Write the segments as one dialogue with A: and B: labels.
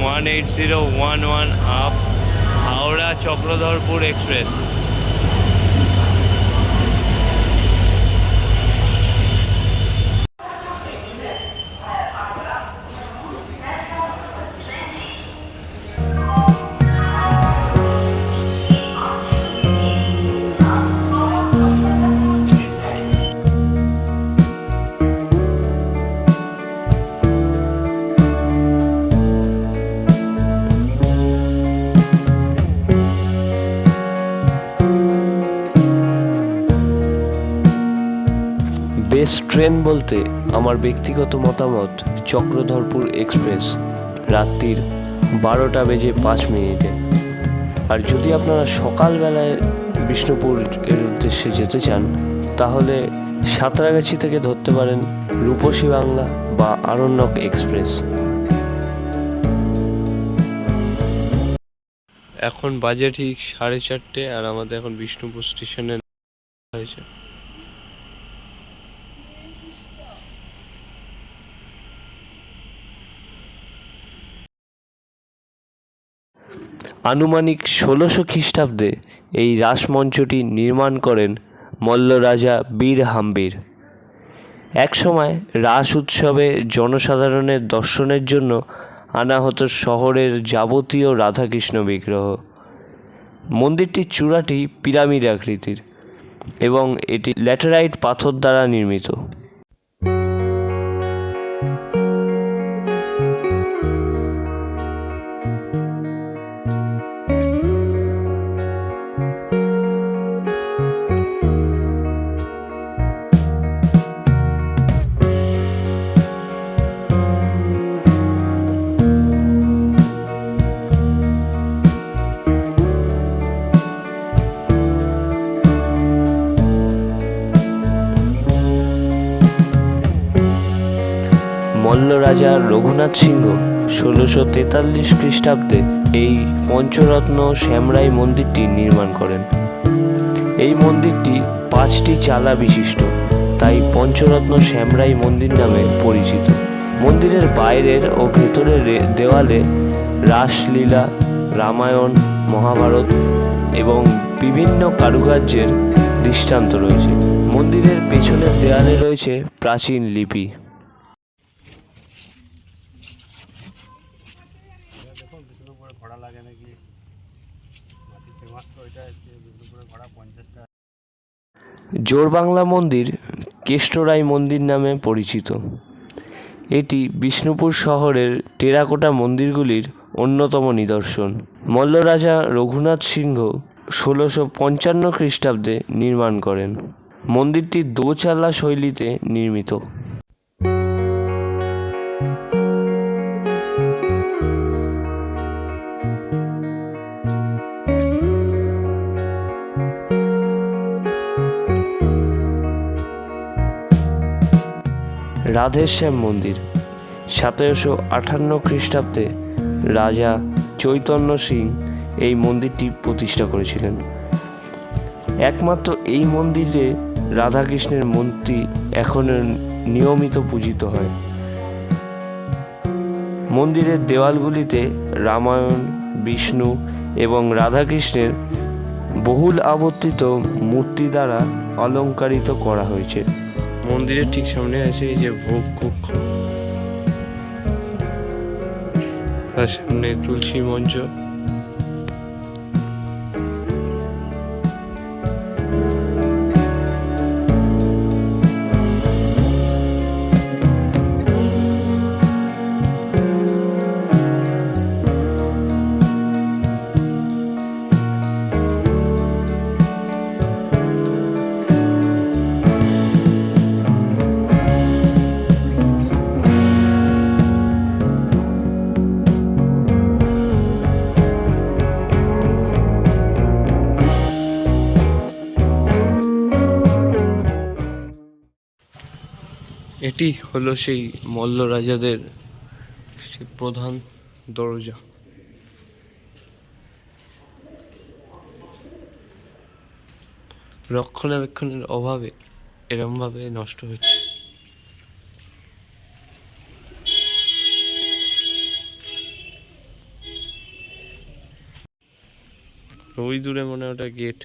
A: 18011 up Howrah Chakradharpur express.
B: Best train বলতে আমার ব্যক্তিগত মতামত চক্রধরপুর এক্সপ্রেস, রাত্রির 12:05। আর যদি আপনারা সকালবেলায় বিষ্ণুপুর এর উদ্দেশ্যে যেতে চান তাহলে সাঁতরাগাছি থেকে ধরতে পারেন রূপসী বাংলা বা আরণ্যক এক্সপ্রেস।
A: এখন বাজে ঠিক 4:30 আর আমাদের এখন বিষ্ণুপুর স্টেশনে হয়েছে।
B: আনুমানিক 1600 খ্রিস্টাব্দে এই রাসমঞ্চটি নির্মাণ করেন মল্ল রাজা বীর হাম্বির। একসময় রাস উৎসবে জনসাধারণের দর্শনের জন্য আনা হতো শহরের যাবতীয় রাধাকৃষ্ণ বিগ্রহ। মন্দিরটির চূড়াটি পিরামিড আকৃতির এবং এটি ল্যাটেরাইট পাথর দ্বারা নির্মিত। মল্ল রাজা রঘুনাথ সিংহ 1643 খ্রিস্টাব্দে এই পঞ্চরত্ন শ্যামরাই মন্দিরটি নির্মাণ করেন। এই মন্দিরটি 5টি চালা বিশিষ্ট, তাই পঞ্চরত্ন শ্যামরাই মন্দির নামে পরিচিত। মন্দিরের বাইরের ও ভেতরের দেওয়ালে রাসলীলা, রামায়ণ, মহাভারত এবং বিভিন্ন কারুকার্যের দৃষ্টান্ত রয়েছে। মন্দিরের পেছনের দেয়ালে রয়েছে প্রাচীন লিপি। জোরবাংলা মন্দির কেষ্টরাই মন্দির নামে পরিচিত। এটি বিষ্ণুপুর শহরের টেরাকোটা মন্দিরগুলির অন্যতম নিদর্শন। মল্ল রাজা রঘুনাথ সিংহ 1655 খ্রিস্টাব্দে নির্মাণ করেন। মন্দিরটি দোচালা শৈলীতে নির্মিত। রাধেশ্যাম মন্দির 1758 খ্রিস্টাব্দে রাজা চৈতন্য সিং এই মন্দিরটি প্রতিষ্ঠা করেছিলেন। একমাত্র এই মন্দিরে রাধাকৃষ্ণের মূর্তি এখনও নিয়মিত পূজিত হয়। মন্দিরের দেওয়ালগুলিতে রামায়ণ, বিষ্ণু এবং রাধাকৃষ্ণের বহুল আবর্তিত মূর্তি দ্বারা অলঙ্কারিত করা হয়েছে।
A: মন্দিরের ঠিক সামনে আছে এই যে ভোগ কক্ষ, তার সামনে তুলসী মঞ্চ। এটি হলো সেই মল্ল রাজাদের সেই প্রধান দরজা। রক্ষণাবেক্ষণের অভাবে এরমভাবে নষ্ট হচ্ছে। ওই দূরে মনে হয় ওটা গেট।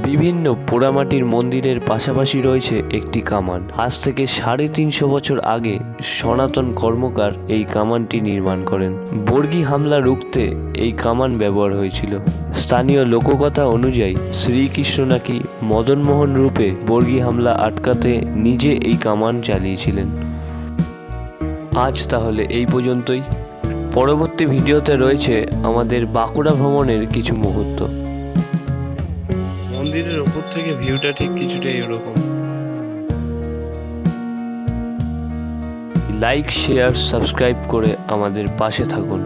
B: বিভিন্ন পোড়ামাটির মন্দিরের পাশাপাশি রয়েছে একটি কামান। আজ থেকে 350 বছর আগে সনাতন কর্মকার এই কামানটি নির্মাণ করেন। বর্গী হামলা রুখতে এই কামান ব্যবহার হয়েছিল। স্থানীয় লোককথা অনুযায়ী শ্রীকৃষ্ণ নাকি মদনমোহন রূপে বর্গী হামলা আটকাতে নিজে এই কামান চালিয়েছিলেন। আজ তাহলে এই পর্যন্তই। পরবর্তী ভিডিওতে রয়েছে আমাদের বাঁকুড়া ভ্রমণের কিছু মুহূর্ত।
A: মন্দিরের ওপর থেকে ভিউটা ঠিক কিছুটা এরকম।
B: লাইক, শেয়ার, সাবস্ক্রাইব করে আমাদের পাশে থাকুন।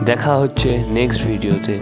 B: দেখা হচ্ছে নেক্সট ভিডিওতে।